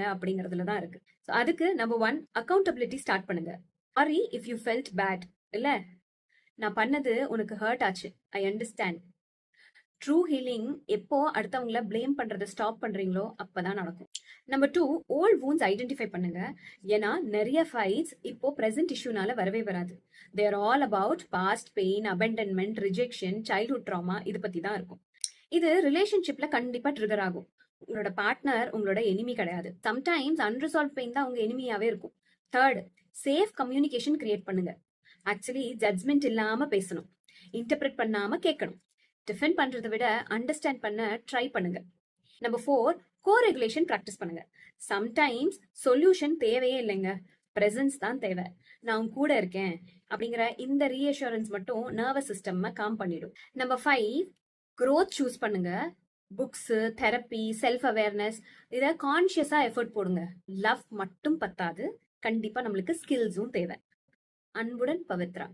பண்றாங்க அப்படிங்கறதுல தான் இருக்கு. So, அதுக்கு நம்பர் 1 அக்கௌண்டபிலிட்டி ஸ்டார்ட் பண்ணுங்க. Sorry if you felt bad. இல்ல, நான் பண்ணது உனக்கு ஹர்ட் ஆச்சு, ஐ அண்டர்ஸ்டாண்ட். ட்ரூ ஹீலிங் எப்போ அடுத்தவங்கள பிளேம் பண்றதை ஸ்டாப் பண்றீங்களோ அப்பதான் நடக்கும். நம்பர் 2 ஓல்ட் வூண்ட்ஸ் ஐடென்டிஃபை பண்ணுங்க. ஏன்னா நிறைய ஃபைட்ஸ் இப்போ பிரசன்ட் இஷ்யூனால வரவே வராது. They're all about past pain, abandonment, rejection, childhood trauma, இது பத்தி தான் இருக்கும். இது ரிலேஷன்ஷிப்ல கண்டிப்பா ட்ரிகர் ஆகும். உங்களோட பார்ட்னர் உங்களோட எனிமி கிடையாது. சம்டைம்ஸ் அன்ரிசால்வ் பெயின் தான் உங்க எனிமியாவே இருக்கும். தேர்ட், சேஃப் கம்யூனிகேஷன் கிரியேட் பண்ணுங்க. ஆக்சுவலி ஜட்ஜ்மெண்ட் இல்லாம பேசணும், இன்டர்பிரட் பண்ணாம கேட்கணும். டிஃபெண்ட் பண்றதை விட அண்டர்ஸ்டாண்ட் பண்ண ட்ரை பண்ணுங்க. நம்பர் 4 கோ ரெகுலேஷன் ப்ராக்டிஸ் பண்ணுங்க. சம்டைம்ஸ் சொல்யூஷன் தேவையே இல்லைங்க, பிரசன்ஸ் தான் தேவை. நான் உன் கூட இருக்கேன் அப்படிங்கிற இந்த ரீஅஷூரன்ஸ் மட்டும் நர்வஸ் சிஸ்டம் காம் பண்ணிடும். நம்பர் 5 growth சூஸ் பண்ணுங்க. புக்ஸ், தெரப்பி, செல்ஃப் அவேர்னஸ், இதை கான்சியஸா எஃபர்ட் போடுங்க. லவ் மட்டும் பத்தாது, கண்டிப்பா நம்மளுக்கு ஸ்கில்ஸும் தேவை. அன்புடன் பவித்ரா.